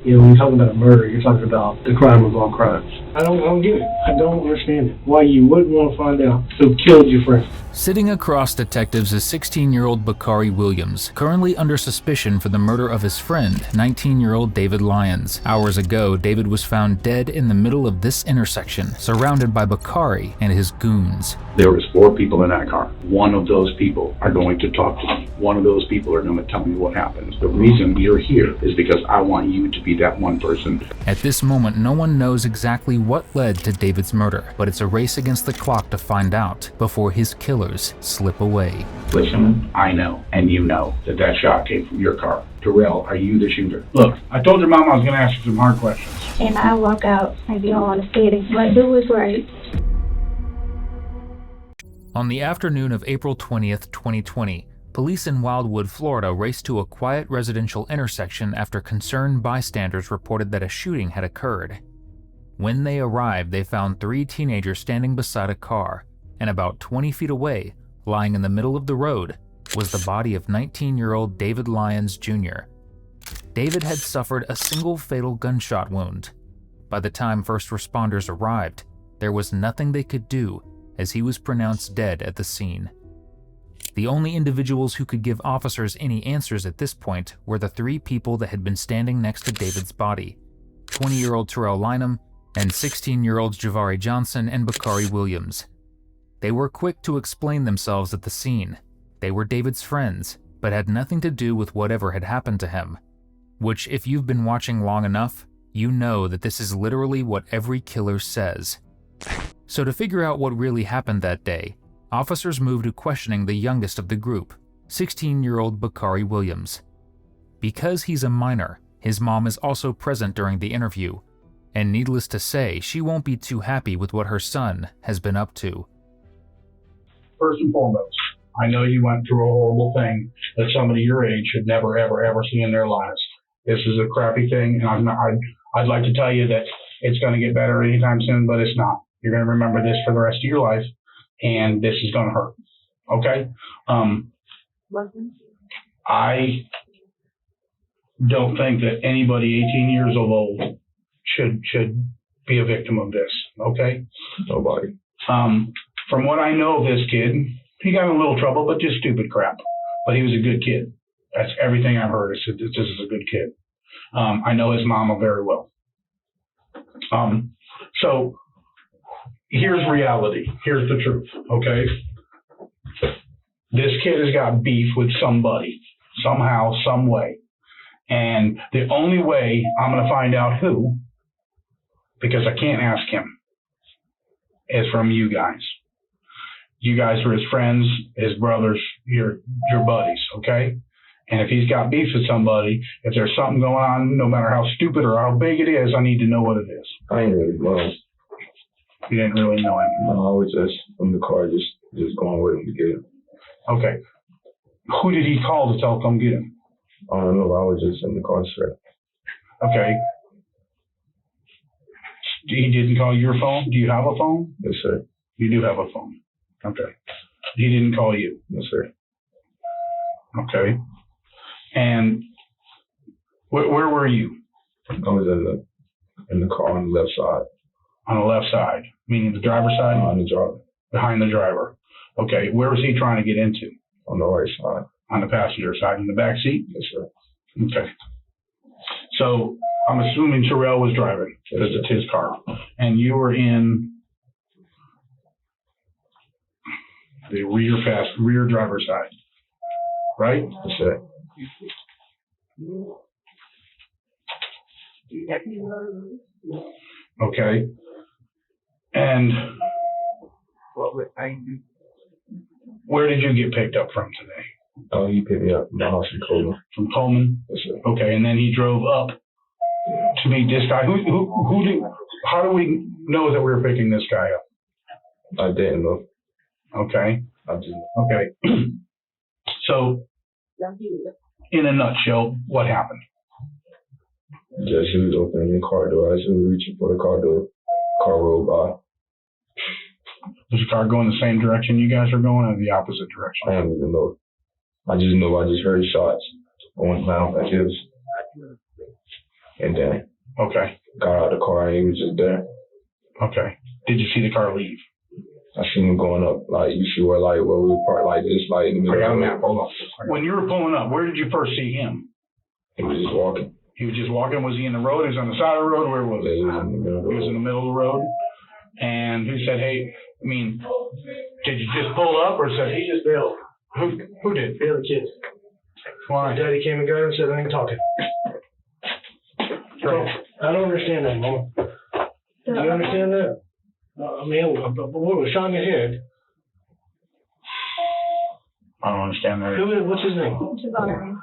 You know, when you're talking about a murder, you're talking about the crime of all crimes. I don't get it. I don't understand it. Why you wouldn't want to find out who killed your friend. Sitting across detectives is 16-year-old Bari Williams, currently under suspicion for the murder of his friend, 19-year-old David Lyons. Hours ago, David was found dead in the middle of this intersection, surrounded by Bari and his goons. There was 4 people in that car. One of those people are going to talk to me. One of those people are going to tell me what happened. The reason you're here is because I want you to be that one person. At this moment, no one knows exactly what led to David's murder, but it's a race against the clock to find out before his killers slip away. Listen, I know, and you know, that shot came from your car. Terrell, are you the shooter? Look, I told your mom I was going to ask you some hard questions. And I walk out, maybe you don't want to see it, but do what's right. On the afternoon of April 20th, 2020, police in Wildwood, Florida raced to a quiet residential intersection after concerned bystanders reported that a shooting had occurred. When they arrived, they found 3 teenagers standing beside a car, and about 20 feet away, lying in the middle of the road, was the body of 19-year-old David Lyons Jr. David had suffered a single fatal gunshot wound. By the time first responders arrived, there was nothing they could do, as he was pronounced dead at the scene. The only individuals who could give officers any answers at this point were the 3 people that had been standing next to David's body, 20-year-old Terrell Lam and 16-year-olds Javari Johnson and Bari Williams. They were quick to explain themselves at the scene. They were David's friends, but had nothing to do with whatever had happened to him. Which, if you've been watching long enough, you know that this is literally what every killer says. So to figure out what really happened that day, officers moved to questioning the youngest of the group, 16-year-old Bari Williams. Because he's a minor, his mom is also present during the interview, and needless to say, she won't be too happy with what her son has been up to. First and foremost, I know you went through a horrible thing that somebody your age should never, ever, ever see in their lives. This is a crappy thing, and I'd like to tell you that it's going to get better anytime soon, but it's not. You're going to remember this for the rest of your life, and this is going to hurt. Okay? I don't think that anybody 18 years old should be a victim of this. Okay? Nobody. From what I know of this kid, he got in a little trouble, but just stupid crap. But he was a good kid. That's everything I've heard. This is a good kid. I know his mama very well. So here's reality. Here's the truth, okay? This kid has got beef with somebody, somehow, some way. And the only way I'm going to find out who, because I can't ask him, is from you guys. You guys are his friends, his brothers, your buddies, okay? And if he's got beef with somebody, if there's something going on, no matter how stupid or how big it is, I need to know what it is. I ain't really know. You didn't really know him? No, I was just in the car, just going with him to get him. Okay. Who did he call to tell come get him? I don't know. I was just in the car, sir. Okay. He didn't call your phone? Do you have a phone? Yes, sir. You do have a phone. Okay. He didn't call you? Yes, sir. Okay. And where were you? I was in the car on the left side. On the left side, meaning the driver's side? On the driver. Behind the driver. Okay. Where was he trying to get into? On the right side. On the passenger side, in the back seat? Yes, sir. Okay. So I'm assuming Terrell was driving because it's his car, and you were in the rear driver's side, right? Yes, sir. Okay. And where did you get picked up from today? Oh, he picked me up from my house in Coleman. From Coleman? Yes, sir. Okay, and then he drove up to meet this guy. How do we know that we were picking this guy up? I didn't know. Okay. I didn't. Okay. So, in a nutshell, what happened? Just he was opening the car door. I was reaching for the car door. Car rolled by. Was the car going the same direction you guys are going, or the opposite direction? I don't even know. I just know I just heard shots. I went down like it was. And then Okay. got out of the car and he was just there. Okay. Did you see the car leave? I seen him going up, like, you see where, like, where we parked, like, this, like, in the I middle got a of the map. road. Hold on. When you were pulling up, where did you first see him? He was just walking. He was just walking. Was he in the road? He was on the side of the road? Where was Yeah, he? he was in the middle of the He was in road. the middle of the road. And he said, hey, I mean, did you just pull up or said He just bailed. who did? The other kids. Why? Daddy came and got him and said, I ain't talking. I don't understand that, Mama. Do you understand that? I mean, what was shot in the head? I don't understand that. What's his name? Jabari.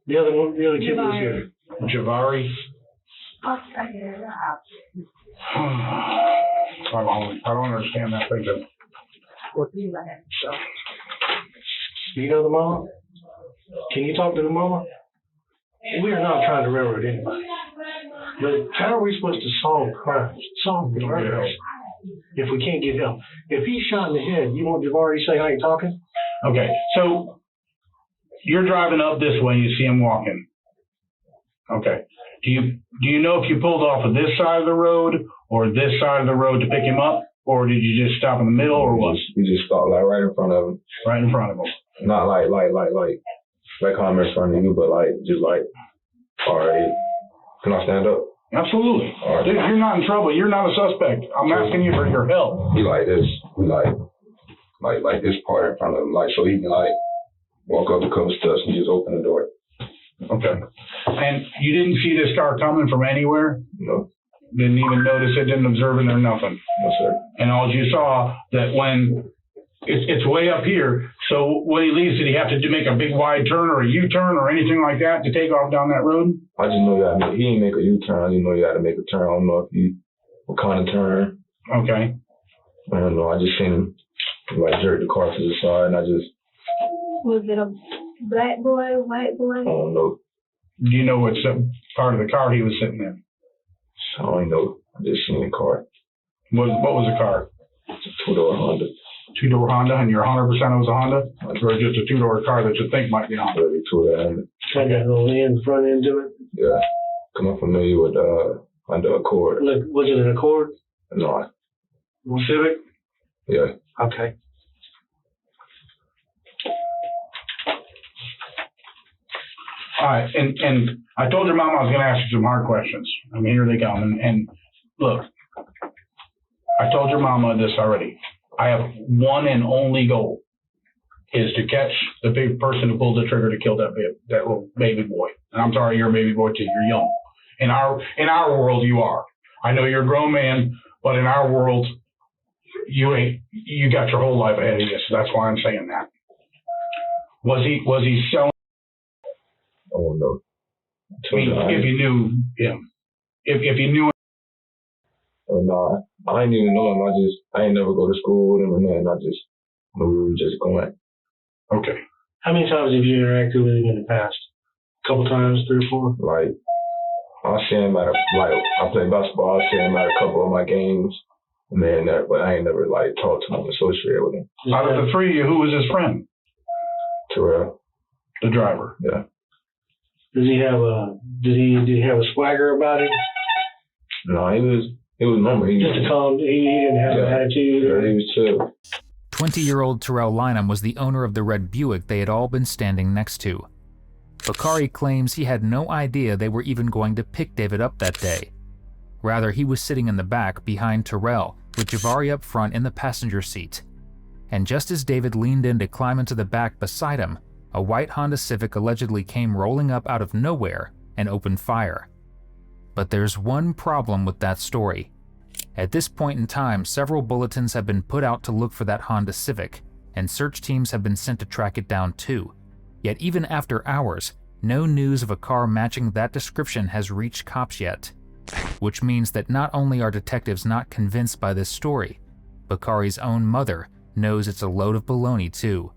The other kid was here. Javari. I don't understand that thing. Do you know the mama? Can you talk to the mama? We are not trying to railroad anybody. But how are we supposed to solve crimes, solve murders, if we can't get help? If he's shot in the head, you want Javari to say I ain't talking? Okay, so you're driving up this way and you see him walking. Okay. Do you know if you pulled off of this side of the road or this side of the road to pick him up? Or did you just stop in the middle or what? We just stopped, like, right in front of him. Right in front of him. Not like how I'm in front of you, but, like, just like, all right, can I stand up? Absolutely. All right. Dude, you're not in trouble. You're not a suspect. I'm asking you for your help. He like this, we like this part in front of him, like, so he can, like, walk up a couple steps and just open the door. Okay. And you didn't see this car coming from anywhere? No, Didn't even notice it, didn't observe it or nothing? no, sir. And all you saw that when it's way up here, so when he leaves, did he have to make a big wide turn or a U-turn or anything like that to take off down that road? I just know he ain't make a U-turn. I just know you had to make a turn. I don't know what kind of turn. Okay. I don't know. I just seen him, like, jerk the car to the side, and I just, Was it a black boy, white boy? I don't know. Do you know what part of the car he was sitting in? I don't know. I just seen the car. What was the car? It's a two-door Honda. Two-door Honda, and you're 100% it was a Honda? Or just a two-door car that you think might be a Honda? Really two-door Honda. Got that little front end to it. Yeah. I'm familiar with Honda Accord. Look, was it an Accord? No. Civic? Yeah. Okay. All right, and I told your mom I was going to ask you some hard questions. I mean, here they come. And look, I told your mama this already. I have one and only goal, is to catch the big person who pulled the trigger to kill that little baby boy. And I'm sorry, you're a baby boy too. You're young. In our world, you are. I know you're a grown man, but in our world, you ain't. You got your whole life ahead of you. So that's why I'm saying that. Was he selling? Oh, no. I mean, if you knew him, if you knew him. Oh, no, I didn't even know him. I ain't never go to school with him or nothing. I just knew we were just going. Okay. How many times have you interacted with him in the past? A couple times, 3 or 4? Like, I see him I play basketball. I see him at a couple of my games. Man, but I ain't never, like, talked to him, associated with him. Out of the three of you, who was his friend? Terrell. The driver. Yeah. Did he have a swagger about him? No, he was normal. He Just a calm. He didn't have an attitude. Yeah, he was chill. 20-year-old Terrell Lam was the owner of the red Buick they had all been standing next to. Bakari claims he had no idea they were even going to pick David up that day. Rather, he was sitting in the back behind Terrell, with Javari up front in the passenger seat. And just as David leaned in to climb into the back beside him, a white Honda Civic allegedly came rolling up out of nowhere and opened fire. But there's one problem with that story. At this point in time, several bulletins have been put out to look for that Honda Civic, and search teams have been sent to track it down too. Yet even after hours, no news of a car matching that description has reached cops yet. Which means that not only are detectives not convinced by this story, Bakari's own mother knows it's a load of baloney too.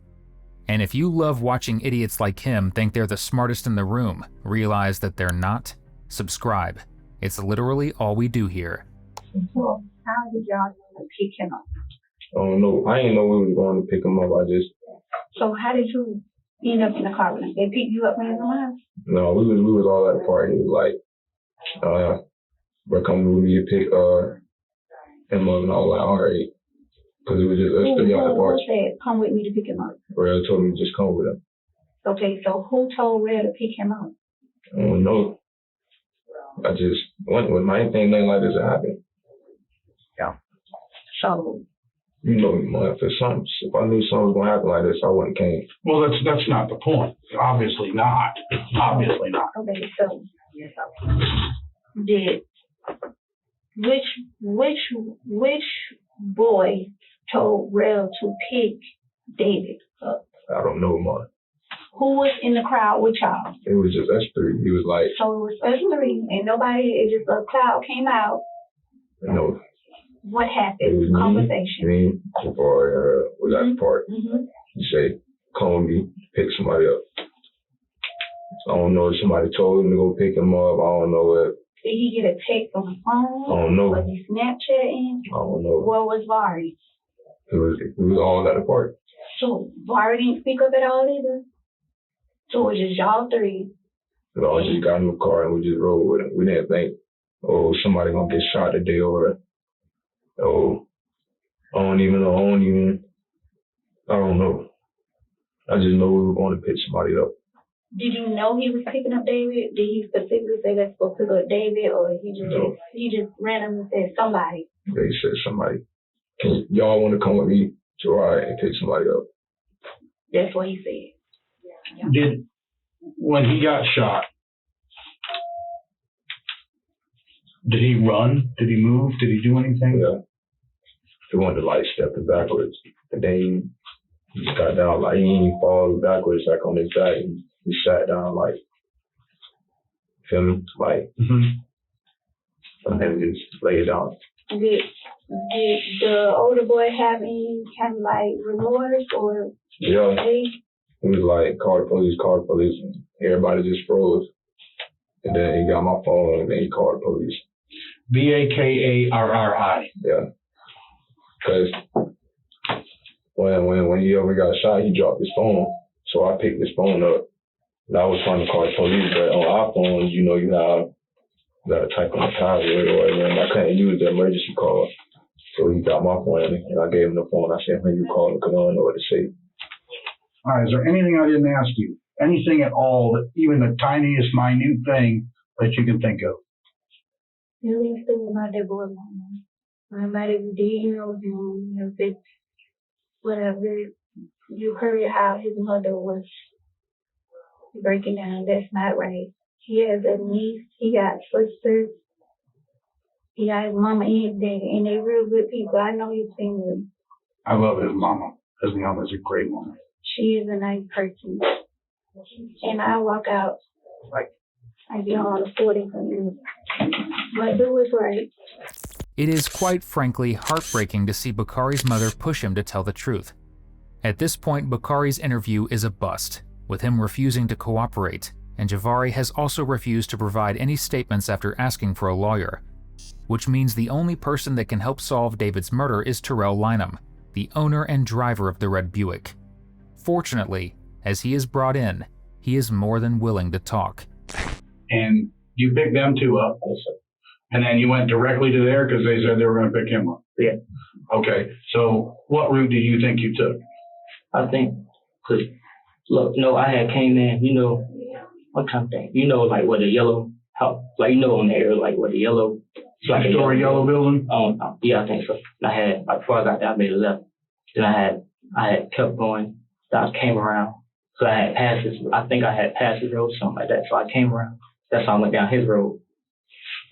And if you love watching idiots like him think they're the smartest in the room, realize that they're not, subscribe. It's literally all we do here. So how did y'all pick him up? I don't know. I didn't know we was going to pick him up. So how did you end up in the car with him? They picked you up when you were alive? No, we was all at a party. Like, But come with me to pick him up, and I was like, all right. Because it was just us three out the park. Who said, come with me to pick him up? Red told me to just come with him. Okay, so who told Red to pick him up? I don't know. I just, when my thing like this happened. Yeah. So. You know, if I knew something was going to happen like this, I wouldn't came. Well, that's not the point. Obviously not. Obviously not. Okay, so which boy told Rel to pick David up? I don't know, man. Who was in the crowd with y'all? It was just us three. He was like. So it was us three, and nobody. It just a cloud came out. No. What happened? Conversation. Me, before we got the park. He said, "Call me, pick somebody up." So I don't know if somebody told him to go pick him up. I don't know if. Did he get a text on the phone? I don't know. Was he Snapchatting? I don't know. Where was Bari? It was all at the park. So Bari didn't speak up at all either? So it was just y'all three? We all just got in the car and we just rode with him. We didn't think, oh, somebody gonna get shot today or, oh, I don't know. I just know we were going to pick somebody up. Did you know he was picking up David? Did he specifically say let's go pick up David, or he just randomly said somebody? They said somebody. Y'all want to come with me to ride and pick somebody up? That's what he said. Yeah. When he got shot, did he run? Did he move? Did he do anything? Yeah. He wanted to like step it backwards, and then he just got down like he didn't fall backwards like on his back. He sat down like, feel me? Like, and then just lay it down. Did the older boy have any kind of like remorse or? Yeah. He was like, call the police. And everybody just froze. And then he got my phone and then he called the police. Bakarri. Yeah. Because when he ever got shot, he dropped his phone. So I picked his phone up. And I was trying to call the police, but on our phones, you know, you got to type on the password or whatever, and I couldn't use the emergency call. So he got my phone and I gave him the phone. I said, when you call him, because I don't know what to say. All right, is there anything I didn't ask you? Anything at all, even the tiniest, minute thing that you can think of? At least it was not their boy mama. No matter if you did know him, if it's whatever, you heard how his mother was breaking down. That's not right. He has a niece, he got sisters, he got his mama and his daddy, and they're real good people. I know you've seen them. I love his mama. His mama's a great woman. She is a nice person. And I walk out like I get all the 40 from you. But do what's right. It is quite frankly heartbreaking to see Bakari's mother push him to tell the truth. At this point, Bakari's interview is a bust, with him refusing to cooperate, and Javari has also refused to provide any statements after asking for a lawyer, which means the only person that can help solve David's murder is Terrell Lam, the owner and driver of the red Buick. Fortunately, as he is brought in, he is more than willing to talk. And you picked them two up, and then you went directly to there because they said they were going to pick him up. Yeah. Okay, so what route do you think you took? I think, cause look, I had came in, what kind of thing? Like where the yellow house, like on the air, like where the yellow. Like Story yellow building? Yeah, I think so. I had, like, before I got there, I made a left. Then I had kept going. So I came around. So I had passed this, I think I had passed his road, something like that. So I came around. That's how I went down his road.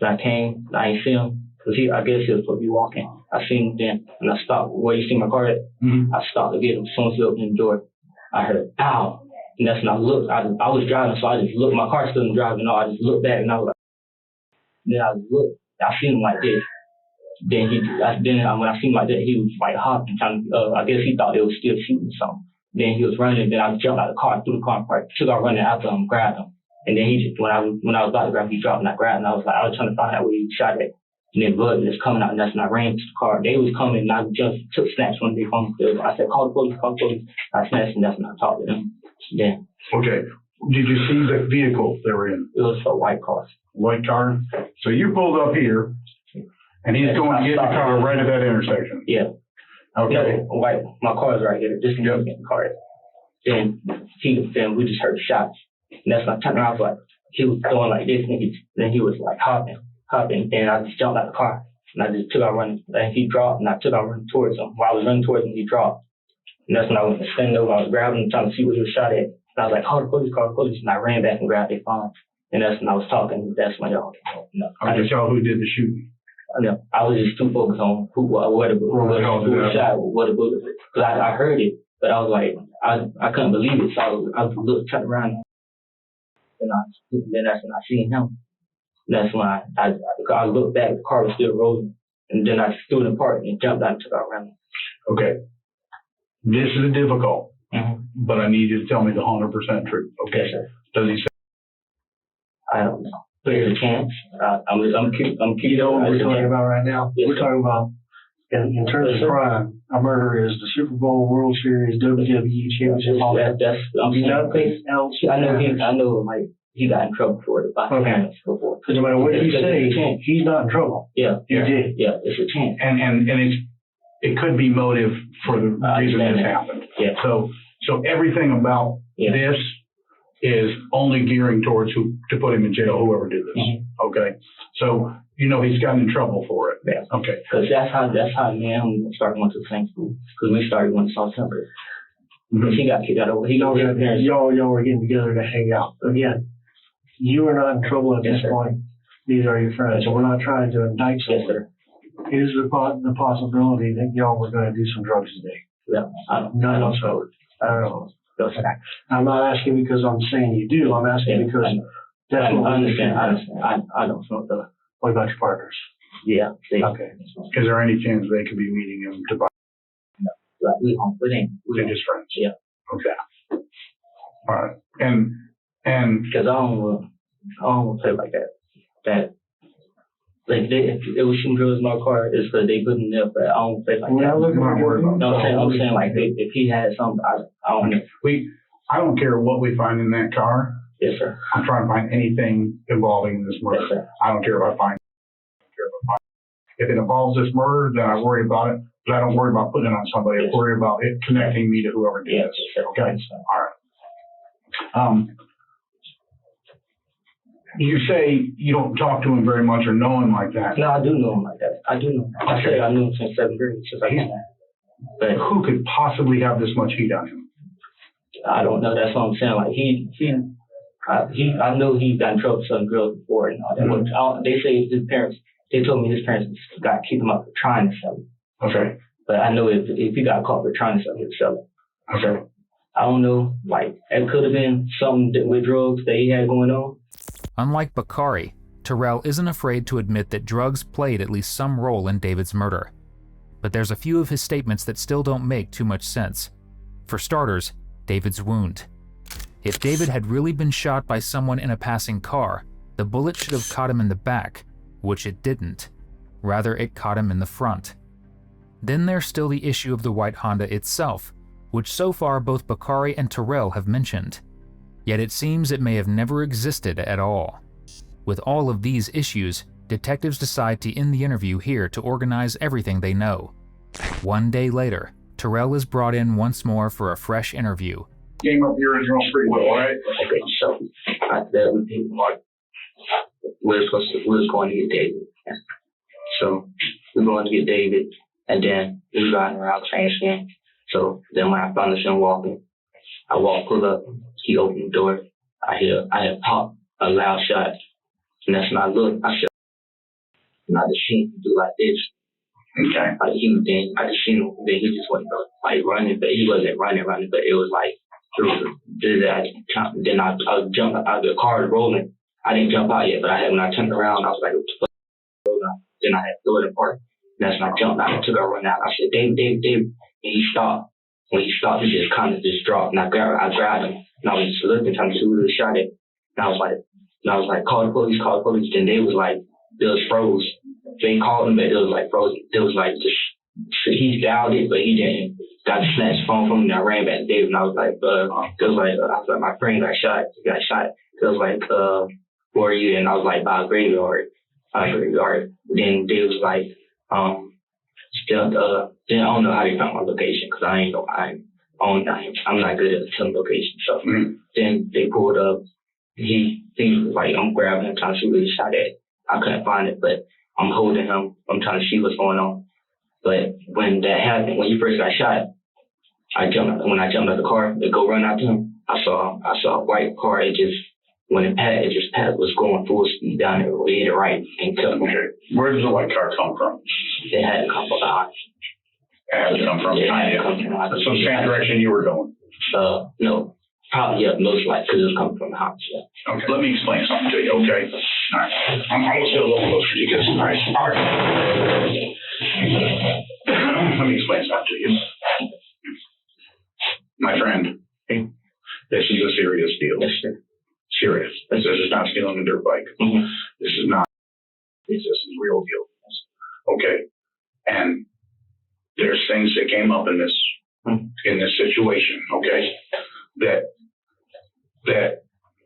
Then I came, I ain't see him, because I guess he was supposed to be walking. I seen him then, and I stopped. Where you see my car at? I stopped to get him. As soon as he opened the door, I heard, ow. And that's when I looked. I was driving, so I just looked. My car still driving. I just looked back, and I was like, then I looked. I seen him like this. Then when I seen him like that, he was like hopping, trying to, I guess he thought they was still shooting something. Then he was running, then I jumped out of the car, threw the car apart, took out running after him, grabbed him. And then he just, when I was about to grab him, he dropped and I grabbed him. I was trying to find out where he shot at. And then blood was coming out, and that's when I ran to the car. They was coming, and I just took snaps when they phone. I said, call the police. I snatched, and that's when I talked to them. Then. Okay, Did you see the vehicle they were in? It was a white car. White car? So you pulled up here, and he's going to get the car right at that intersection? Yeah. Okay. No, white. My car is right here. This is the car. Then we just heard shots. And that's when I turned around. I was like, he was going like this, and then he was like hopping. And I just jumped out the car. And I just took out running. And he dropped, and I took out running towards him. While I was running towards him, he dropped. And that's when I went to stand over. I was grabbing him, trying to see what he was shot at. And I was like, call the police. And I ran back and grabbed their phone. And that's when I was talking. That's when y'all. I just y'all who did the shooting. I was just too focused on who was shot, what the bullet was. Because I heard it, but I was like, I couldn't believe it. So I turned around. And then that's when I seen him. And that's when I looked back, the car was still rolling. And then I stood in the park and jumped out and took out running. Okay. This is difficult, but I need you to tell me the 100% truth. Okay. Yes, sir. Does he say? I don't know. There's a chance. I'm cute. You know what we're talking about right now? Yes, we're talking about, in terms of crime, a murder is the Super Bowl, World Series, WWE Championship, all that. Nothing else. I know, like, he got in trouble for it by his parents before. Because no matter what you say, he's not in trouble. Yeah. He did. Yeah, it's a chance. And it could be motive for the reason this happened. Yeah. So everything about this is only gearing towards to put him in jail, whoever did this. Okay. So, he's gotten in trouble for it. Yeah. Okay. Because that's how me and him started going to the same school. Because we started going to South Central. Because he got kicked out of y'all were getting together to hang out. Again, you are not in trouble at this point. These are your friends. So we're not trying to indict someone. Yes, sir. It is the possibility that y'all were going to do some drugs today. Yeah. I don't know. I'm not asking because I'm saying you do. I'm asking because that's what I understand. I don't smoke though. What about your partners? Yeah. Okay. Is there any chance they could be meeting him to buy? No. Like They're just friends. Yeah. Okay. All right. And because I don't want to play like that. That like if it was shooting drills in my car, it's because they put in there, but I don't play like that. I'm saying like if he had something, I don't know. I don't care what we find in that car. Yes, sir. I'm trying to find anything involving this murder. Yes, sir. I don't care if I find it. If it involves this murder, then I worry about it. But I don't worry about putting it on somebody. I worry about it connecting me to whoever did it. Yes, okay. All right. You say you don't talk to him very much or know him like that. No, I do know him like that. I do know him. Okay. I said I knew him since 7th grade, since I came back. But who could possibly have this much heat on him? I don't know. That's what I'm saying. Like I know he got in trouble with some girls before and all that. They say his parents. They told me his parents got to keep him up for trying to sell it. Okay. But I know if he got caught for trying to sell it, he'd sell it. Okay. I don't know. Like it could have been something with drugs that he had going on. Unlike Bakari, Terrell isn't afraid to admit that drugs played at least some role in David's murder. But there's a few of his statements that still don't make too much sense. For starters, David's wound. If David had really been shot by someone in a passing car, the bullet should have caught him in the back, which it didn't. Rather, it caught him in the front. Then there's still the issue of the white Honda itself, which so far both Bakari and Terrell have mentioned. Yet it seems it may have never existed at all. With all of these issues, detectives decide to end the interview here to organize everything they know. One day later, Terrell is brought in once more for a fresh interview. Came up here and drove pretty well, right? Okay, so I said we're going to get David. So we're going to get David, and then we riding around Transcan. So then when I found him walking, I pull up. He opened the door. I had popped a loud shot. And that's when I looked. I said, and I just seen him do like this. Okay. Like I just seen him. Then he just went like running, but he wasn't running, but it was like, then I jumped out of the car rolling. I didn't jump out yet, but when I turned around, I was like, then I had to go to the park. And that's when I jumped out and took a run out. I said, David. And he stopped. When he stopped, he just kind of just dropped. And I grabbed him. And I was just looking, trying to see who he shot at. And I was like, call the police. Then they was like, it was froze. They called him, but it was like frozen. It was like just, he dialed it, but he didn't. got to snatch his phone from me, and I ran back to David, and I was like, I was like, my friend got shot. He got shot. It was like, where are you? And I was like, by a graveyard. Then David was like, then I don't know how they found my location, because I'm not good at telling location stuff. Mm-hmm. Then they pulled up. He was like, I'm grabbing him, trying to see where he shot at. I couldn't find it, but I'm holding him. I'm trying to see what's going on. But when that happened, when he first got shot, when I jumped out the car to go run after him, I saw a white car. It just was going full speed down there. We hit it right and killed him. Okay. Where did the white car come from? It had to come from behind. It had to come from behind. So same direction you were going? No. Probably, yeah, most likely, because it was coming from the house, yeah. Okay. Let me explain something to you, okay? All right. I'm going to sit a little closer to you, because, all right. Let me explain something to you. My friend, this is a serious deal. Yes, sir. Serious. This is not stealing a dirt bike. Mm-hmm. This is real deal. Okay. And there's things that came up in this situation, okay, that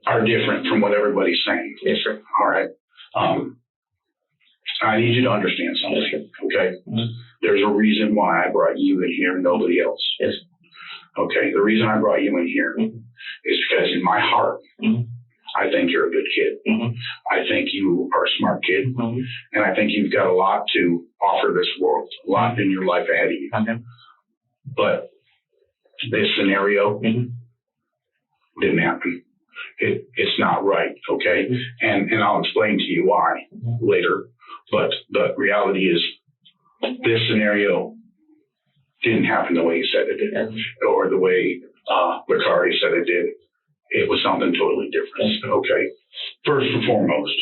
are different from what everybody's saying. Yes, sir. All right. I need you to understand something, okay? Mm-hmm. There's a reason why I brought you in here and nobody else. Yes. Okay. The reason I brought you in here is because in my heart, I think you're a good kid. Mm-hmm. I think you are a smart kid. Mm-hmm. And I think you've got a lot to offer this world, a lot in your life ahead of you. Okay. But this scenario didn't happen. It's not right, okay? And I'll explain to you why later. But the reality is this scenario didn't happen the way you said it did, or the way Bakari said it did. It was something totally different, okay? First and foremost,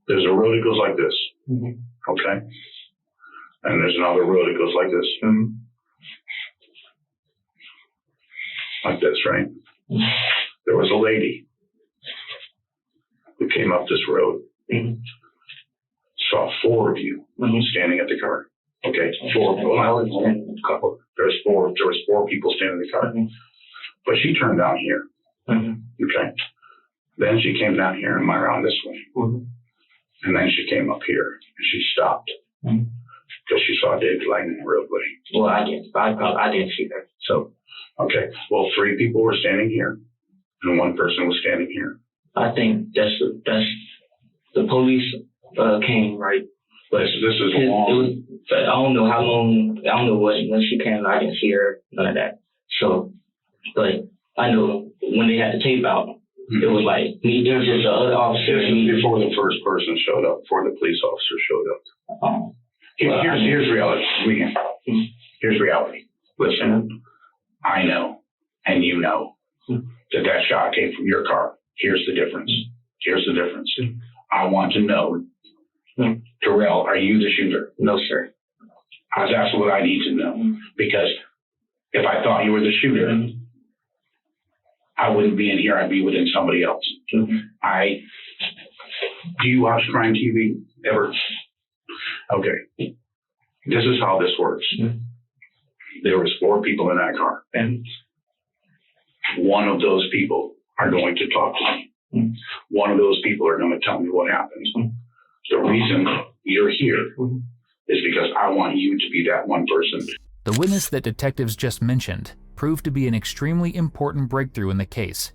there's a road that goes like this, okay? And there's another road that goes like this. Like this, right? There was a lady who came up this road, saw four of you standing at the car. Okay, four. Couple. There was four people standing in the car. But she turned down here. Okay. Then she came down here and went around this way. And then she came up here and she stopped because she saw David lying in the roadway. Well, I didn't see her. So, okay. Well, three people were standing here and one person was standing here. I think that's the police came, right? But this is long. I don't know how long. I don't know when she came. I didn't see her. None of that. So, but I know when they had the tape out, it was like me. There was just the other officer. Before the first person showed up. Before the police officer showed up. Here's reality. Here's reality. Listen, I know, and you know that shot came from your car. Here's the difference. I want to know. Terrell, are you the shooter? No, sir. That's what I need to know. Because if I thought you were the shooter, I wouldn't be in here. I'd be within somebody else. Do you watch crime TV ever? Okay. This is how this works. There was four people in that car. And one of those people are going to talk to me. One of those people are going to tell me what happened. The reason you're here is because I want you to be that one person. The witness that detectives just mentioned proved to be an extremely important breakthrough in the case.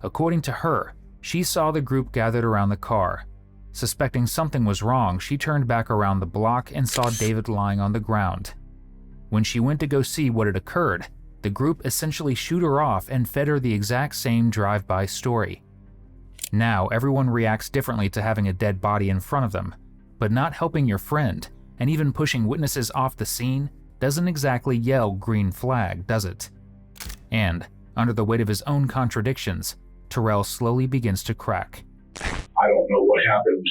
According to her, she saw the group gathered around the car. Suspecting something was wrong, she turned back around the block and saw David lying on the ground. When she went to go see what had occurred, the group essentially shooed her off and fed her the exact same drive-by story. Now, everyone reacts differently to having a dead body in front of them, but not helping your friend and even pushing witnesses off the scene doesn't exactly yell green flag, does it? And, under the weight of his own contradictions, Terrell slowly begins to crack. I don't know what happened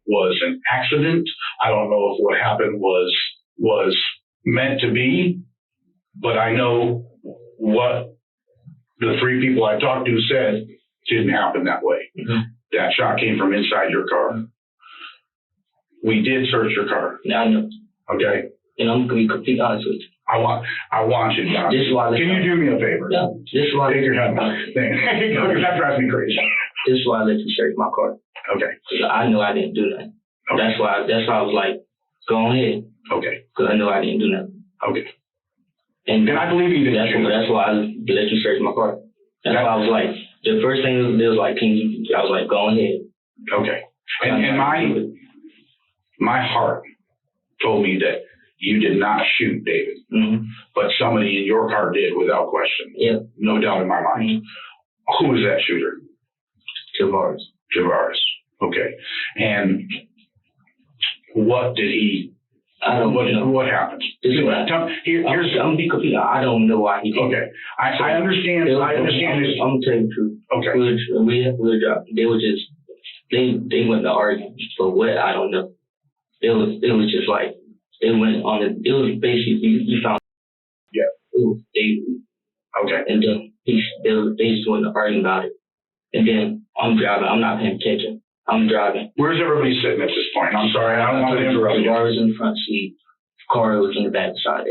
was an accident. I don't know if what happened was meant to be, but I know what the three people I talked to said didn't happen that way. That shot came from inside your car. We did search your car. Yeah, I know. Okay. And I'm going to be completely honest with you. I want you, John. This is why. Can you do me a favor? Yeah. This is why. Take your head back. Because that drives me crazy. This is why I let you search my car. Okay. Cause I knew I didn't do nothing. Okay. That's why I was like, go ahead. Okay. Cause I knew I didn't do nothing. Okay. And I believe you didn't. That's why I let you search my car. That's why I was like, the first thing it was like, I was like, go ahead. Okay. And my heart told me that you did not shoot David, but somebody in your car did without question. Yeah. No doubt in my mind. Who was that shooter? Javaris. Okay. And what did he? I don't know. What happened? I'm be confused. I don't know why he did. Okay. I understand. I understand this. I'm gonna tell you the truth. Okay. They were just they went to argue for what I don't know. It was just like they went on it was basically you found yeah. It was David. Okay. And then they just went to argue about it. And then I'm driving. I'm not paying attention. I'm driving. Where's everybody sitting at this point? I'm sorry, I don't want to interrupt you. The car was in the front seat. The car was in the back side.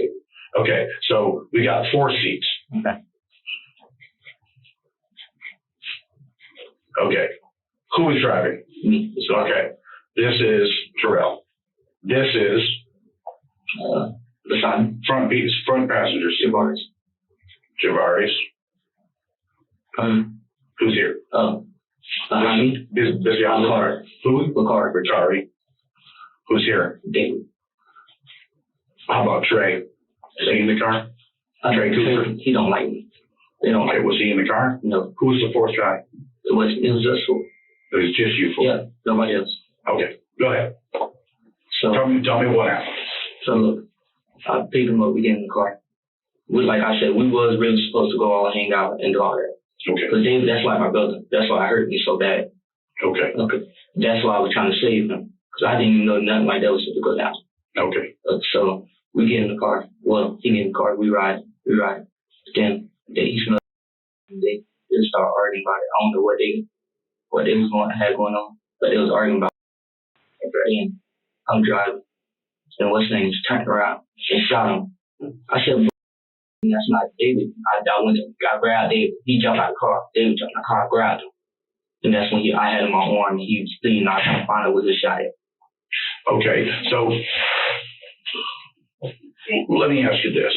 Okay, so we got 4 seats. Okay. Who is driving? Me. Okay. This is Terrell. This is the son. Front passenger seat. Javaris. Who's here? Behind me. This guy. Car. Who? Ricari. Who's here? David. How about Trey? Is he in the car? Trey Cooper? He don't like me. They don't like me. Was he in the car? No. Who was the 4th guy? It was just 4. It was just you 4? Yeah, nobody else. Okay, go ahead. So tell me what happened. So look, I picked him up, we get in the car. Like I said, we was really supposed to go all hang out and do all that. Okay. Because that's like my brother. That's why it hurt me so bad. Okay. That's why I was trying to save him. Because I didn't even know nothing like that was to go down. Okay. So we get in the car. Well, he get in the car. We ride. Then he smelled. They just start arguing about it. I don't know what they had going on, but they was arguing about it. And I'm driving. And what's his name just turned around and shot him. I said, that's not David. I went and grabbed David. He jumped out of the car. David jumped out of the car, grabbed him. And that's when I had him on arm and he was bleeding out trying to find out what he shot at. Okay, so let me ask you this.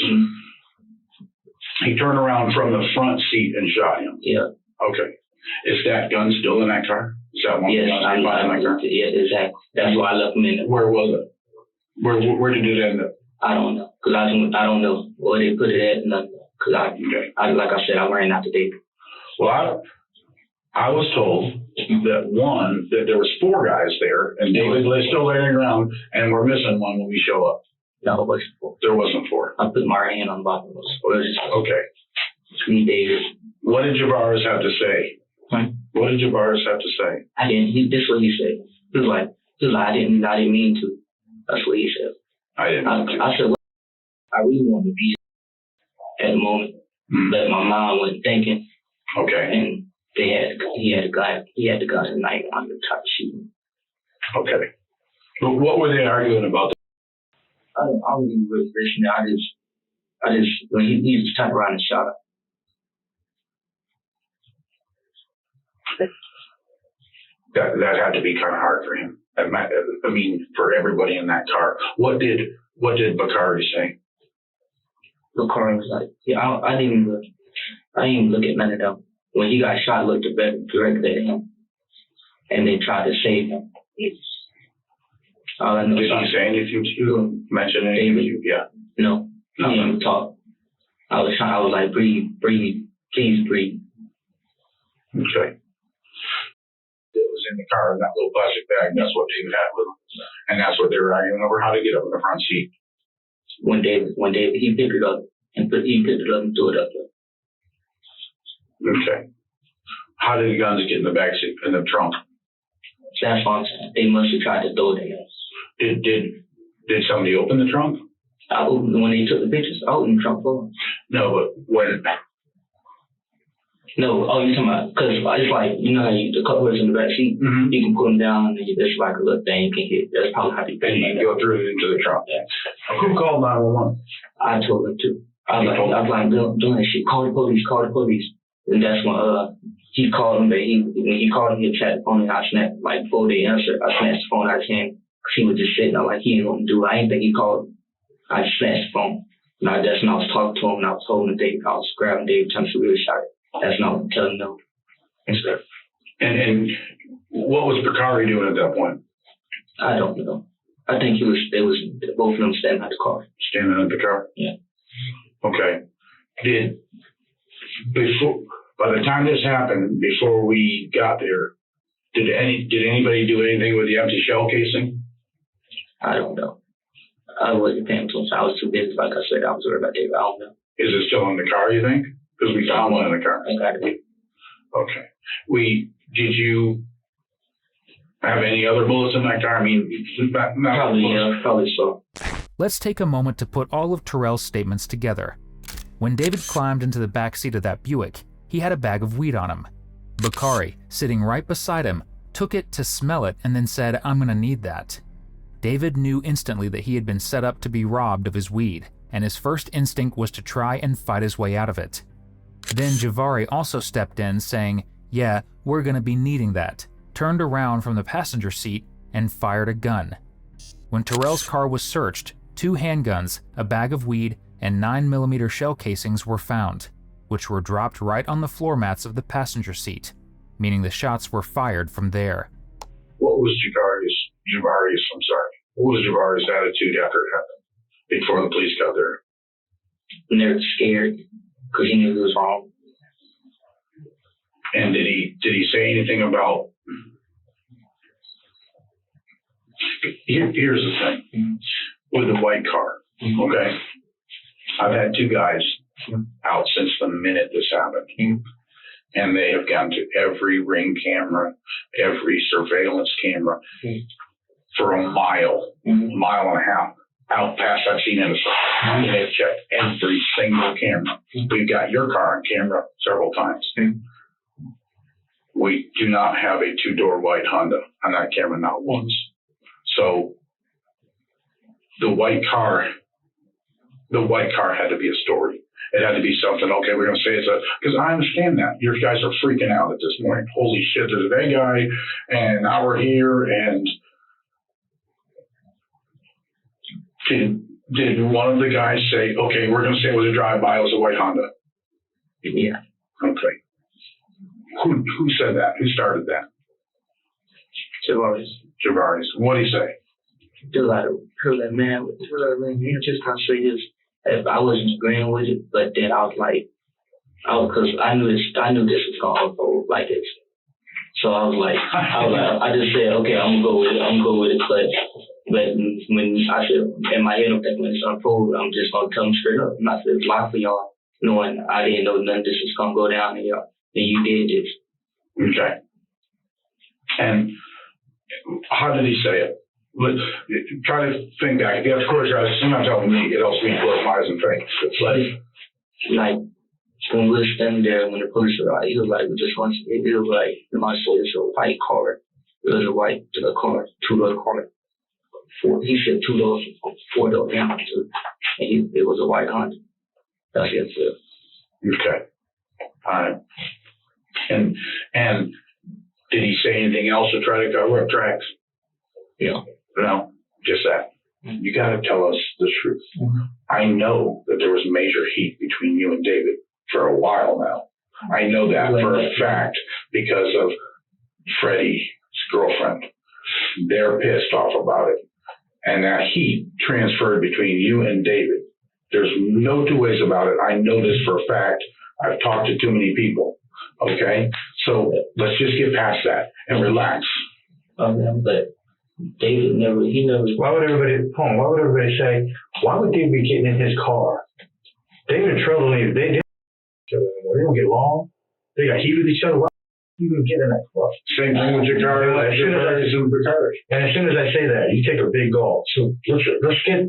He turned around from the front seat and shot him. Yeah. Okay. Is that gun still in that car? Is that one yes, gun in that car? Yeah, exactly. That's why I left him in there. Where was it? Where did it end up? I don't know. Because I don't know where they put it at. Nothing. Because like I said, I ran out the David. Well, I was told that there was 4 guys there, and David was still laying around, and we're missing one when we show up. No, it wasn't 4. There wasn't 4. I put my hand on the bottom of those. Okay. Me, David. What did Javaris have to say? What did Javaris have to say? I didn't. This is what he said. He was like, I didn't mean to. That's what he said. I said, well, I really wanted to be at the moment, but my mom wasn't thinking. Okay. And he had a gun. He had the gun at night on the top shooting. Okay. But what were they arguing about? I don't even really listen. I just when he just turned around and shot him. That had to be kind of hard for him. I mean, for everybody in that car. What did Bakari say? Bakari was like, yeah, I didn't even look at none of them. When he got shot, I looked directly at him, and they tried to save him. All I know did he say anything to you? Mention anything to you? Yeah. No, he didn't even talk. I was like, breathe, please breathe. Okay. It was in the car in that little plastic bag. That's what David had with him, and that's what they were arguing over how to get up in the front seat. When David, he picked it up and threw it up there. Okay. How did the guns get in the back seat, in the trunk? That's what I'm saying. They must have tried to throw it in. Did somebody open the trunk? When they took the pictures, I opened the trunk for them. No, but No, oh, you talking about, because it's like, you know how the couple is in the back seat, Mm-hmm. you can put them down and it's like a little thing you can hit. That's probably how you And you can go through it into the trunk. Yeah. Who called 911? I told him to. I was like, doing that shit. Call the police. And that's when he called him, but when he called him, he attacked the phone, and I snapped, like, before they answered, I snatched the phone out of his hand, because he was just sitting there like he didn't want to do it. I didn't think he called him. I just snatched the phone. And that's when I was talking to him, and I was holding Dave. I was grabbing Dave, telling him to really shot it. That's when I was telling him no. And what was Bakari doing at that point? I don't know. I think they was both of them standing at the car. Standing at the car? Yeah. Okay. By the time this happened, before we got there, did anybody do anything with the empty shell casing? I don't know. I wasn't paying attention. I was too busy. Like I said, I was worried about David. I don't know. Is it still in the car, you think? Because we found one in the car. I got it. Okay. Did you have any other bullets in that car? I mean, Probably so. Let's take a moment to put all of Terrell's statements together. When David climbed into the back seat of that Buick, he had a bag of weed on him. Bakari, sitting right beside him, took it to smell it and then said, "I'm gonna need that." David knew instantly that he had been set up to be robbed of his weed, and his first instinct was to try and fight his way out of it. Then Javari also stepped in, saying, "Yeah, we're gonna be needing that," turned around from the passenger seat, and fired a gun. When Terrell's car was searched, 2 handguns, a bag of weed, and 9mm shell casings were found, which were dropped right on the floor mats of the passenger seat, meaning the shots were fired from there. What was Javari's attitude after it happened, before the police got there? And they were scared because he knew he was wrong. And did he say anything about? Here's the thing with the white car. Okay, I've had 2 guys out since the minute this happened, and they have gone to every ring camera, every surveillance camera for a mile and a half out past I've seen in the side. And they've checked every single camera. We've got your car on camera several times. We do not have a 2-door white Honda on that camera, not once. So the white car had to be a story. It had to be something. Okay, we're going to say because I understand that your guys are freaking out at this point. Holy shit, there's a guy, and now we're here. And did one of the guys say, okay, we're going to say it was a drive-by, it was a white Honda? Yeah. Okay. Who said that? Who started that? Javari's. What did he say? Feel like man, he just kind of say this. If I wasn't agreeing with it, but then I was like, because I knew this was gonna unfold like this. So I just said, okay, I'm gonna go with it. But when I said in my head, I'm thinking when it's unfolded, I'm just gonna tell them straight up. And I said, it's life for y'all, knowing I didn't know none of this was gonna go down, and you did this. Okay. And how did he say it? Try to think back. Yeah, of course, you're not telling me. It also means close my eyes and think. It's like when we were standing there, when the police arrived, he was like, it was like, my soul is a white car. It was a white car, 2-door car. He said 2 doors, 4-door down, and it was a white Honda. That's it. Okay. All right. And did he say anything else to try to cover up tracks? Yeah. No, just that. You got to tell us the truth. I know that there was major heat between you and David for a while now. I know that for a fact because of Freddie's girlfriend. They're pissed off about it. And that heat transferred between you and David. There's no 2 ways about it. I know this for a fact. I've talked to too many people. Okay? So let's just get past that and relax. But David never. Why would everybody say, why would David be getting in his car? David and Terrell don't get don't get along. They got heat with each other. Why would you even get in that car? Same thing with Jakari. And as soon as I say that, you take a big gulp. So let's get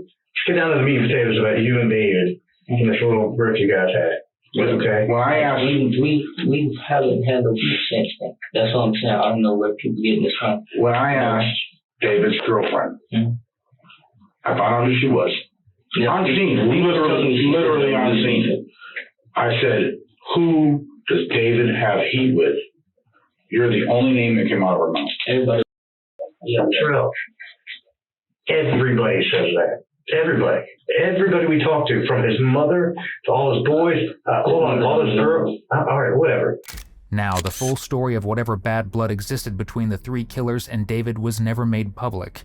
down to the meat and potatoes about you and David and this little birth you guys had. Okay. When I asked, We haven't had no beef since then. That's what I'm saying. I don't know where people getting this from. when I asked David's girlfriend, I found out who she was. Yeah. On scene, literally on scene. I said, who does David have heat with? You're the only name that came out of her mouth. Everybody. Yeah. Terrell, everybody says that. Everybody we talk to, from his mother to all his boys, all his girls. All right, whatever. Now, the full story of whatever bad blood existed between the three killers and David was never made public.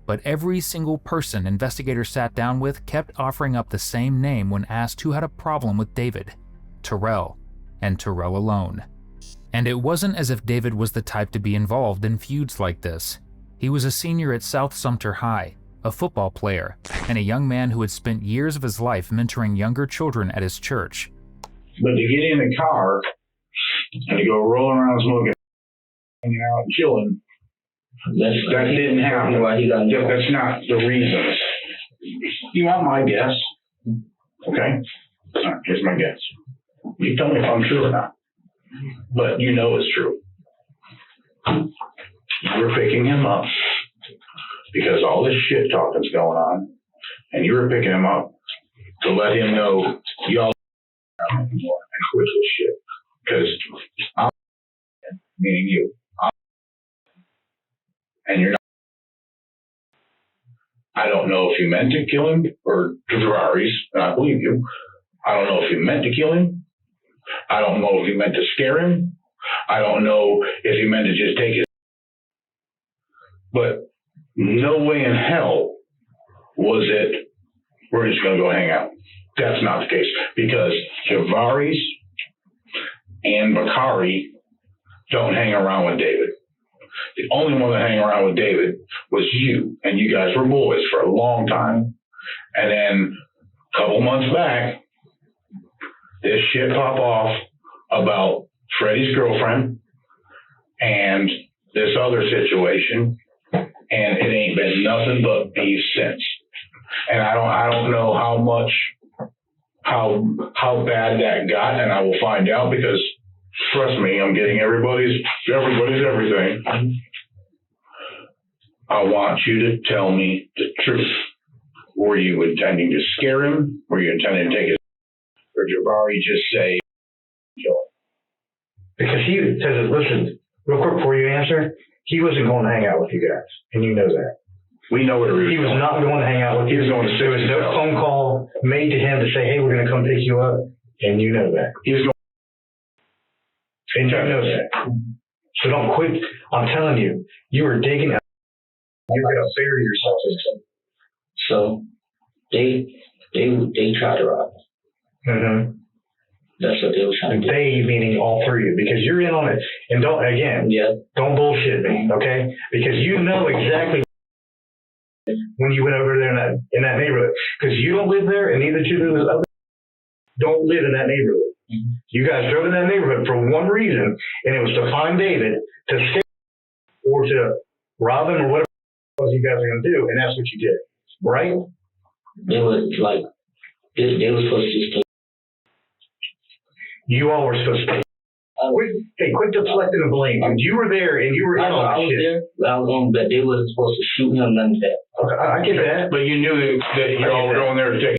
But every single person investigators sat down with kept offering up the same name when asked who had a problem with David: Terrell, and Terrell alone. And it wasn't as if David was the type to be involved in feuds like this. He was a senior at South Sumter High, a football player, and a young man who had spent years of his life mentoring younger children at his church. But to get in the car and to go rolling around smoking, hanging out and chilling, that didn't happen. That's not the reason. You want my guess? Okay. All right, here's my guess. You tell me if I'm true or not. But you know it's true. You were picking him up because all this shit talking's going on, and you were picking him up to let him know y'all don't anymore and quit this shit. Because I'm meaning you. And you're not. I don't know if you meant to kill him or to Ferraris, and I believe you. I don't know if you meant to kill him. I don't know if you meant to scare him. I don't know if you meant to just take his. But no way in hell was it, we're just going to go hang out. That's not the case. Because Javaris and Bakari don't hang around with David. The only one that hang around with David was you, and you guys were boys for a long time. And then a couple months back, this shit pop off about Freddie's girlfriend and this other situation, and it ain't been nothing but beef since. And I don't know how bad that got, and I will find out, because trust me, I'm getting everybody's everything. I want you to tell me the truth. Were you intending to scare him? Were you intending to take his, or Jabari just say, kill him? Because he says, listen, real quick before you answer, he wasn't going to hang out with you guys, and you know that. We know where He was not going to hang out with you. He was going to There was no phone call made to him to say, hey, we're going to come pick you up, and you know that. He was going. And you know that. So don't quit. I'm telling you, you were digging out. You're going to bury yourself in something. So they tried to rob me. Mm-hmm. That's what they were trying to do. They meaning all three of you, because you're in on it. And don't bullshit me, okay? Because you know exactly when you went over there in that neighborhood. Because you don't live there, and neither do those others don't live in that neighborhood. Mm-hmm. You guys drove in that neighborhood for one reason, and it was to find David, to scare him, or to rob him, or whatever it was you guys were going to do, and that's what you did, right? They were like, they were supposed to just take. You all were supposed to. Quit deflecting the blame. You were there, and you were in on I was shit. there, but I was on, but they wasn't supposed to shoot him, none of that. Okay, I get that. But you knew that you all were going there to take.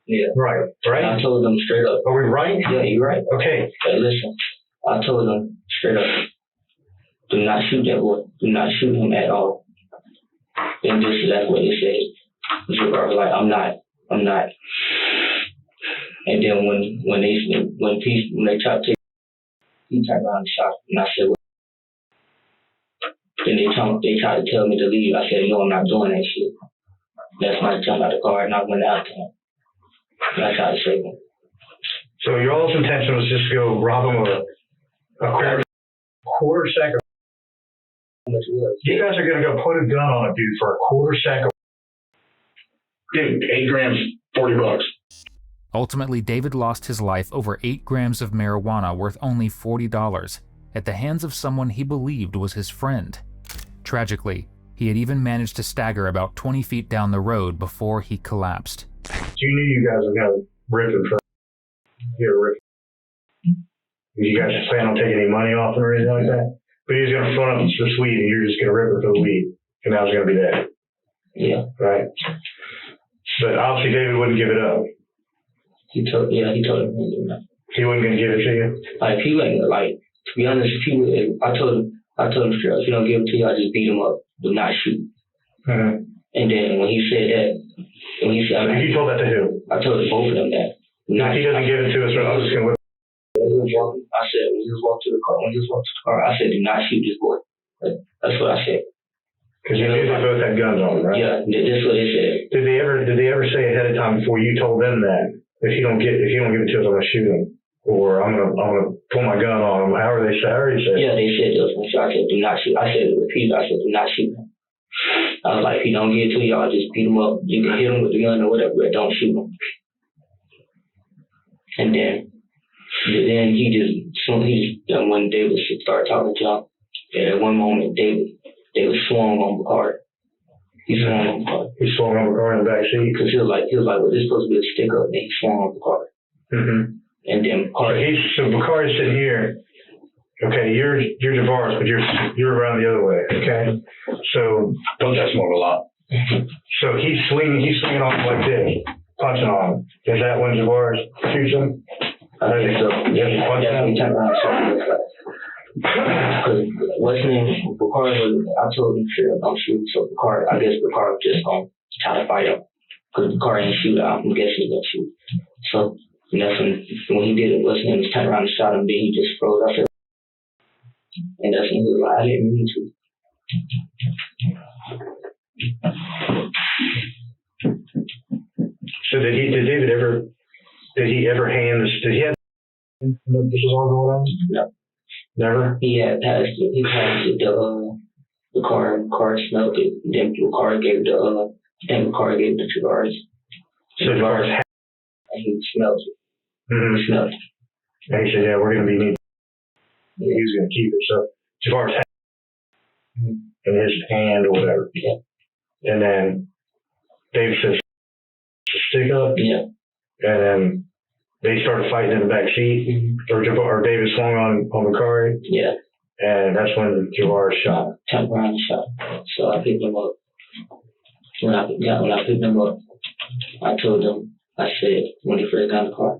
Yeah. Right. I told them straight up. Are we right? Yeah, you're right. Okay. Hey, listen, I told them straight up, do not shoot that boy. Do not shoot him at all. And that's what they said. So I was like, I'm not. And then when they tried to take, he turned around and shot, and I said, well. Then they tried to tell me to leave. I said, no, I'm not doing that shit. That's when I jumped out the car and I went out to him. And I tried to save him. So your all's intention was just to go rob him with a quarter sack of. You guys are gonna go put a gun on a dude for a quarter sack of. Dude, 8 grams, $40. Ultimately, David lost his life over 8 grams of marijuana worth only $40 at the hands of someone he believed was his friend. Tragically, he had even managed to stagger about 20 feet down the road before he collapsed. You knew you guys were gonna rip him for. You're rip. You guys plan on taking any money off him or anything like that? But he's gonna front up this weed and you're just gonna rip it for the weed. And now it's gonna be that. Yeah. Right? But obviously David wouldn't give it up. He told him he didn't do that. He wasn't gonna give it to you? Like, he went, like, to be honest, I told him straight, if you don't give it to you, I just beat him up. Do not shoot. Mm-hmm. And then when he said that, You told that to who? I told both of them that. If he doesn't give it to us, I'm just gonna. I said, when he walked to the car, I said, do not shoot this boy. That's what I said. Because you knew they both had guns on them, right? Yeah, that's what they said. Did they ever say ahead of time before you told them that if you don't give it to us, I'm gonna shoot him, or I'm gonna pull my gun on him? How are they say? Yeah, they said those things. I said, do not shoot. I said, repeat. I said, do not shoot him. I was like, if he don't give it to you, I'll just beat him up. You can hit him with the gun or whatever, but don't shoot him. And then when David started talking to him, and at one moment David swung on the car. He swung on the car. He swung on the car in the back seat? Because he was like, well, this is supposed to be a stick up, and he swung on the car. Mm-hmm. And then so Bakari's sitting here. Okay, you're divorced, but you're around the other way. Okay, so Don't that smoke a lot? so he's swinging on him like this, punching on him. Is that when Javaris shoots him? I think so. Yeah, he turned around and shot him. Because what's his name? Bakari I told him straight up, don't shoot. So I guess Bakari was just gonna try to fight him. Because Bakari ain't shoot, I'm guessing he's gonna shoot. So and that's when he did it, what's his name? He turned around and shot him, then he just froze. I said, and that's when he was like, I didn't mean to. So did David ever hand this? Did he have this was all going on? No. Never? He passed it, the car smelled it, then the car gave the cigars. So Javaris had. And he smelled it. Mm-hmm. He smelled it. And he said, yeah, we're going to be needing. Yeah. He was going to keep it. So Javaris had in his hand or whatever. Yeah. And then David says, stick up. Yeah. And then they started fighting in the back seat. Mm-hmm. Or David swung on the car. Yeah. And that's when Javaris shot. Turned around and shot. So I picked him up. When I picked him up, I told him, I said, when he first got in the car,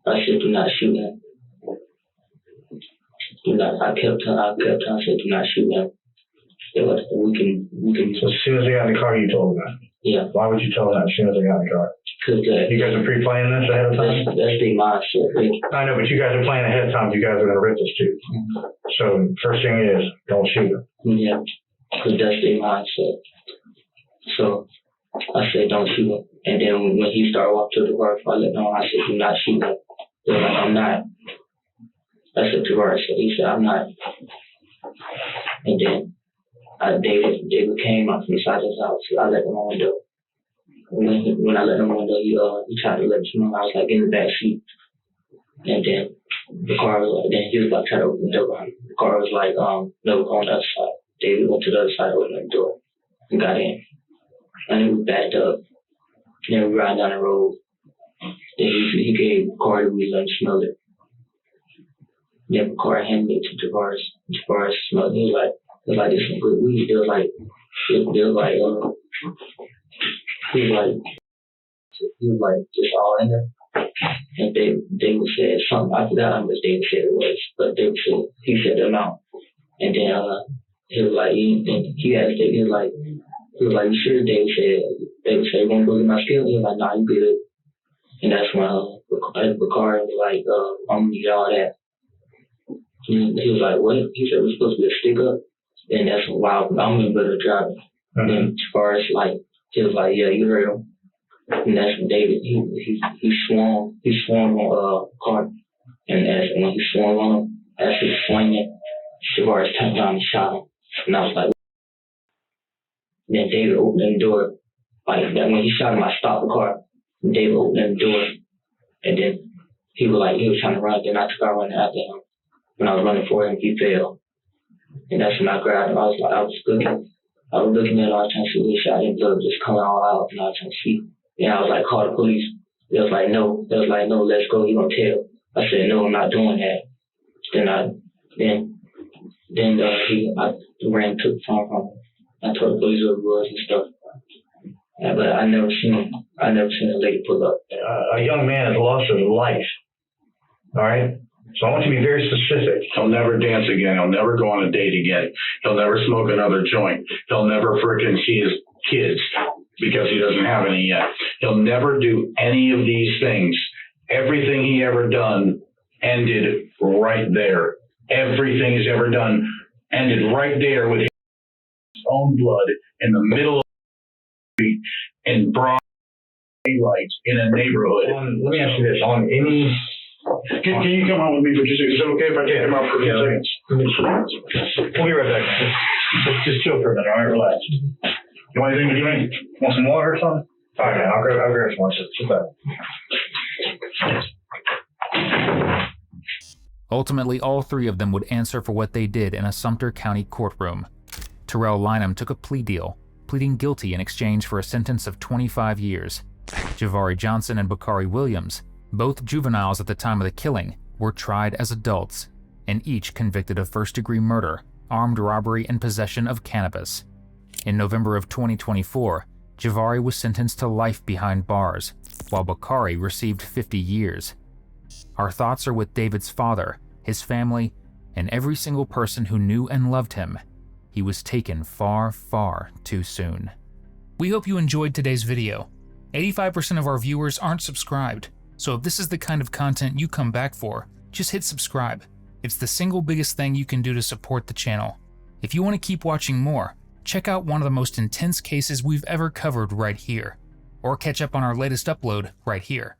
I said, do not shoot him. I kept telling, I said, do not shoot him. We can. So as soon as they got in the car, you told them that? Yeah. Why would you tell them that as soon as they got in the car? Because you guys are pre-planning this ahead of time? That's their mindset. I know, but you guys are planning ahead of time. You guys are going to rip this too. Mm-hmm. So first thing is, don't shoot them. Yeah, because that's their mindset. So I said, don't shoot him. And then when he started walking to the car, I let him know, I said, do not shoot him. They're like, I'm not. That's what Terrell said. He said, I'm not. And then David came out from the side of his house. I let him on the door. When I let him on the door, he tried to let me know. I was like in the back seat. And then the car was like, then he was about to try to open the door behind me. The car was like, no, go on the other side. David went to the other side, opened the door, and got in. And then we backed up. Then we ran down the road. Then he gave the car the weed, let him smell it. Then the car handed it to Javaris. Javaris smelled it. He was like, this is some good weed. He was like, just all in there. And David said something. I forgot how much David said it was, but David said, he said the amount. And then he was like, he asked David, he was like, you sure? David said, you want to go get my skill? He was like, nah, you good. And that's when Bakari was like, I'm gonna need all that. And he was like, what? He said, we're supposed to be a stick up. And that's why I'm gonna better driving. Mm-hmm. And as far as like, he was like, yeah, you heard him. And that's when David, he swung on the car. And when he swung on him, as he was swinging, Javaris turned around and shot him. And I was like, then David opened the door. Like that, when he shot him, I stopped the car. And David opened the door. And then he was trying to run, then I took out running after him. When I was running for him, he fell. And that's when I grabbed him. I was looking at him, I was trying to see the shot, and blood just coming all out, and I was trying to see. And I was like, call the police. They was like, no, let's go, you gonna tell. I said, no, I'm not doing that. I ran and took the phone from him. I told the police who it was and stuff. But I never seen a lady pull up. A young man has lost his life. All right? So I want you to be very specific. He'll never dance again. He'll never go on a date again. He'll never smoke another joint. He'll never frickin' see his kids because he doesn't have any yet. He'll never do any of these things. Everything he ever done ended right there. Everything he's ever done ended right there with his own blood in the middle of the street in broad daylight in a neighborhood. Let me ask you this. On any... Can you come on with me for just a second? Is it okay if I take him out for a few seconds? We'll be right back. Just chill for a minute, all right? Relax. You want anything to drink? Want some water or something? All right, man. I'll grab some. Sit back. Ultimately, all three of them would answer for what they did in a Sumter County courtroom. Terrell Lam took a plea deal, pleading guilty in exchange for a sentence of 25 years. Javari Johnson and Bakari Williams, both juveniles at the time of the killing, were tried as adults, and each convicted of first-degree murder, armed robbery, and possession of cannabis. In November of 2024, Javari was sentenced to life behind bars, while Bakari received 50 years. Our thoughts are with David's father, his family, and every single person who knew and loved him. He was taken far, far too soon. We hope you enjoyed today's video. 85% of our viewers aren't subscribed, so if this is the kind of content you come back for, just hit subscribe. It's the single biggest thing you can do to support the channel. If you want to keep watching more, check out one of the most intense cases we've ever covered right here, or catch up on our latest upload right here.